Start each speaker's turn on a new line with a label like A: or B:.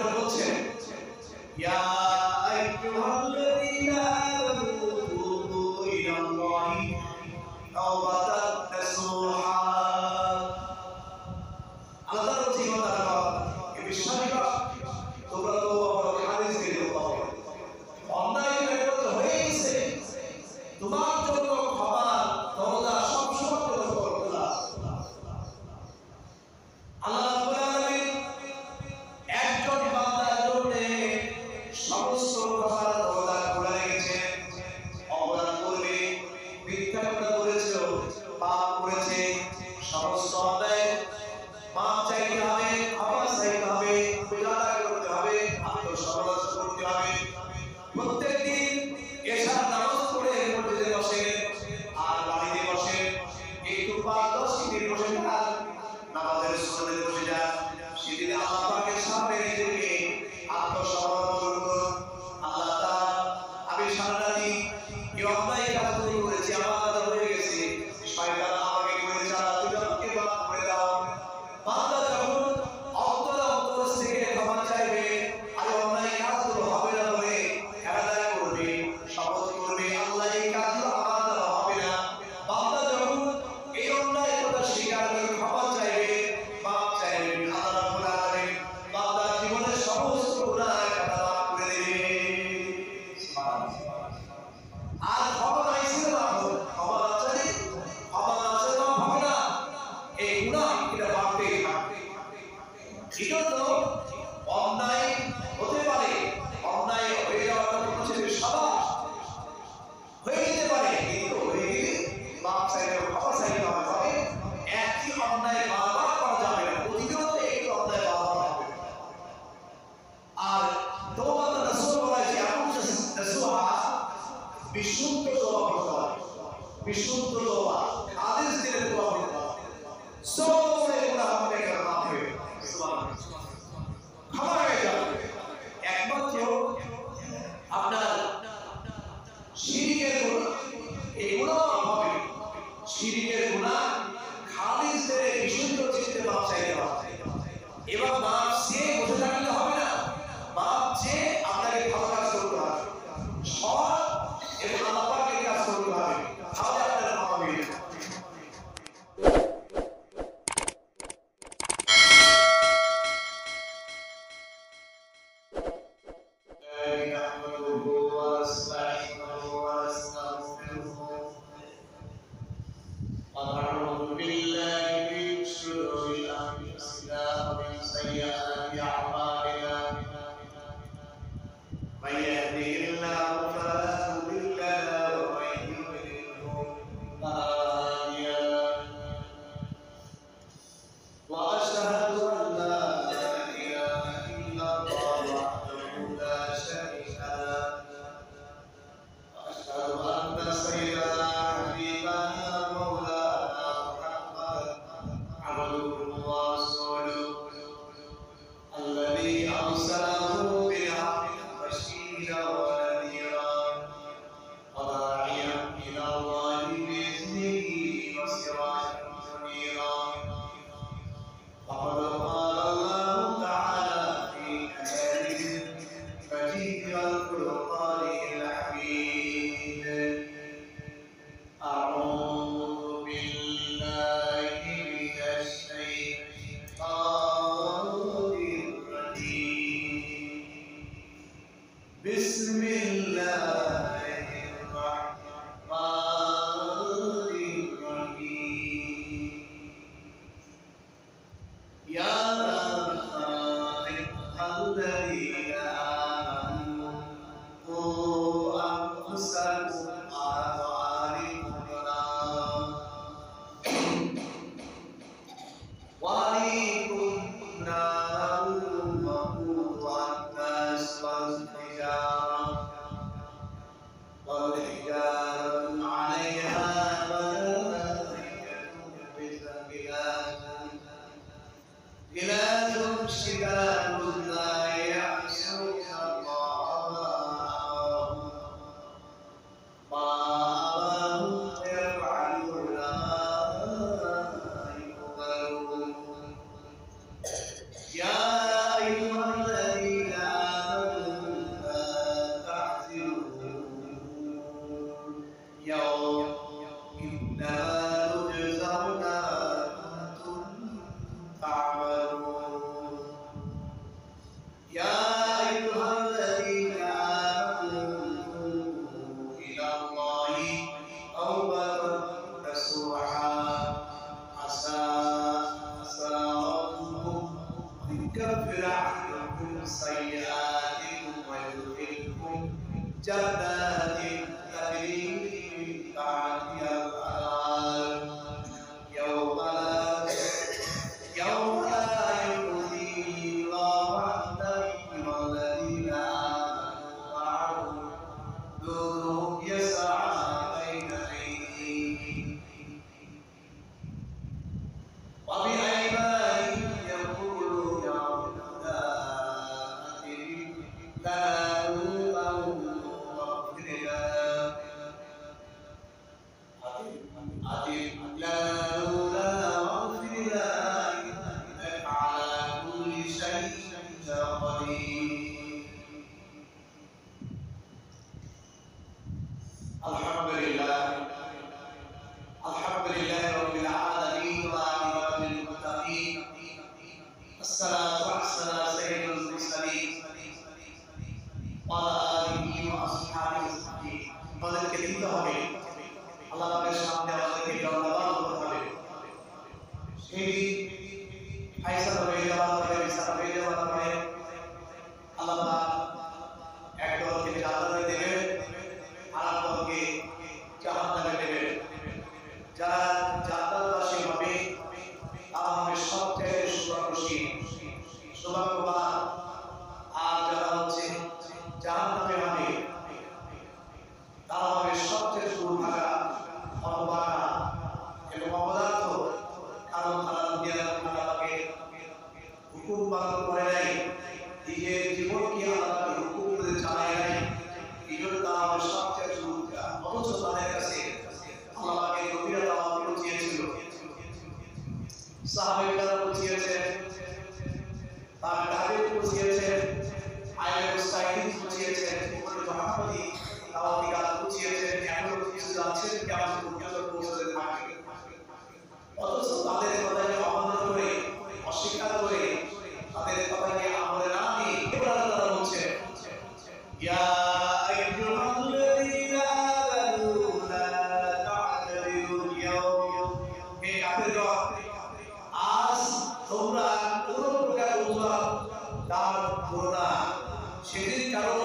A: করে বলছেন ইয়া আইয়ুহাল্লাযীনা আমানু তুবু ইলাল্লাহি তাওবাতান নাসুহা। আল্লাহর জীবনের এই বিশ্বাসীরা তোমরা তো হাদিস দিয়ে পাবে অন্যায় করতে হয়ে গেছে তোমার জন্য ক্ষমার দরজা সব সময় খোলা। আল্লাহ রাব্বুল আলামিন একজন বান্দার জন্য সমস্ত ক্ষমার দরজা খোলা রেখেছেন। অপরাধ করবে, মিথ্যা কথা বলেছে, পাপ করেছে, সমস্ত অন্যায় মাপ চাইতে হবে, ক্ষমা চাইতে হবে, বিদায় করতে হবে, আত্মসমালোচনা করতে হবে। প্রত্যেকদিন এশার নামাজ পড়ে মসজিদে বসে আর বাড়িতে বসে একটু ৫-১০ মিনিট বসে যান, নামাজের সুন্নতে বসে যান। সেদিন আল্লাহ পাকের সামনে নিজেকে আত্মসমর্পণ করুন। আল্লাহ তাআলা আমি সারারাতি এই অন্যায় কাজগুলো করেছি, আমার দ্বারা হয়ে গেছে, শয়তান আমাকে করেছে, আল্লাহ তুমি আমাকে মাফ করে দাও। বান্দা যখন অন্তর থেকে ক্ষমা চাইবে আর অন্যায় কাজগুলো হবে না বলে এড়াতে করবে, শপথ করবে আল্লাহ এই কাজগুলো আমার দ্বারা হবে না। বান্দা যখন এই অন্যায় কথা স্বীকার করে ক্ষমা চাইবে, মাফ চাইবে, আল্লাহ রাব্বুল আলামিন বান্দার জীবনের সমস্ত গুনাহ খাতা মাফ করে দেবে। আর ক্ষমা চাইছিল না, ক্ষমা না চাইলে মাফ হবে না। এই গুনাহ এটা বাড়তেই থাকবে। বিগত অন্যায় হতে পারে, অন্যায় হয়ে যাওয়াটা হচ্ছে স্বভাব, হয়ে যেতে পারে, কিন্তু হয়ে গেলে মাপ চাইতে হবে, ক্ষমা চাইতে হবে। তবে একই অন্যায় বারবার করা যাবে না, প্রতিনিয়ত একই অন্যায় বারবার হবে। আর তওবাতুন নাসুহা বলা হয় যে এমন নাসুহা বিশুদ্ধ তওবা করতে হবে, বিশুদ্ধ তওবা, খালিস দিলে তওবা করতে হবে। সব গুনাহ হবে কেন মাফ হবে, সুবহানাল্লাহ, ক্ষমা হয়ে যাবে। একমাত্র আপনার শিরকের গুনাহ, এই গুনাহ হবে, শিরকের গুনাহ খালিস দিলে বিশুদ্ধ চিত্তে মাফ চাইতে হবে। এবার মাফ চেয়ে বসে থাকলে হবে না, মাফ চেয়ে আপনাকে ভালো কাজ করতে হবে, সৎ এবং আল্লাহ পাকের কাজ করতে হবে, তাহলে আপনার ক্ষমা হয়ে যাবে। من يهده الله فلا مضل له ومن يضلله فلا هادي له. وأشهد أن لا إله إلا الله وحده لا شريك له. وأشهد أن سيدنا حبيبنا مولانا محمد عبده ورسوله الذي أرسله بالحق بشيرا ونذيرا وداعيا إلى الله بإذنه وسراجا منيرا. وقد قال الله تعالى في كلامه المجيد والفرقان الحميد: أعوذ بالله من الشيطان الرجيم. بسم الله الرحمن الرحيم. يا أيها الذين آمنوا قوا أنفسكم وأهليكم نارا وقودها الناس والحجارة عليها غلاظ شداد لا يعصون الله ما أمرهم يفعلون ما يؤمرون. يا أيها الذين ويكفر عنكم سيئاتكم ويدخلكم جنات تجري من تحتها الأنهار يوم لا يخزي الله عن النبي والذين آمنوا معه نورهم يسعى بين أيديهم وبأيمانهم يقولون ربنا أتم لنا نورهم واغفر لنا أتم لنا نورنا واغفر لنا إنك على كل شيء قدير. الحمد لله رب العالمين والعاقبة للمتقين الصلاة والسلام سيد المرسلين وعلى آله وأصحابه أجمعين. আমাদেরকে দিতে হবে আল্লাহ পাকের সামনে আমাদেরকে ধন্যবাদ করতে হবে। সেই ফায়সালা হয়ে যাওয়ার পরে বিচার হয়ে যাওয়ার পরে আল্লাহ পাক একদলকে জান্নাতে দেবেন আর একদলকে জাহান্নামে দেবেন। যারা জান্নাতবাসী হবে তারা হবে সবচেয়ে সৌভাগ্যবান, আর যারা হচ্ছে জাহান্নামে হবে তারা হবে সবচেয়ে দুর্ভাগা, হতভাগা এবং অপদার্থ। কারণ তারা দুনিয়ার আল্লাহকে হুকুম পালন করে নাই, নিজের জীবনকে আল্লাহকে হুকুম করে চালায় নাই, এই জন্য তারা হবে সবচেয়ে দুর্ভাগা। অথচ তাদের কাছে আল্লাহকে গভীরতা পৌঁছিয়েছিল, সাহাবায়ে পৌঁছিয়েছেন, তার তাদের পৌঁছিয়েছেন, আইলে সাইদিন পৌঁছিয়েছেন, মুহাম্মদি দাওয়াতি কাজ পৌঁছিয়েছেন, এখনো কিছু যাচ্ছেন কেমন পর্যন্ত পৌঁছতে থাকে। অথচ তাদের কথাকে অমান্য করে, অস্বীকার করে, তাদের কথাকে আমলে না নিয়ে এবার তারা বলছেন ইয়া আইয়ুহাল্লাযীনা আমানু লা তা'তাযিরুল ইয়াওম। হে কাফেররা, আজ তোমরা কোন প্রকার অজুহাত দাঁড় করো না, সেদিন কারো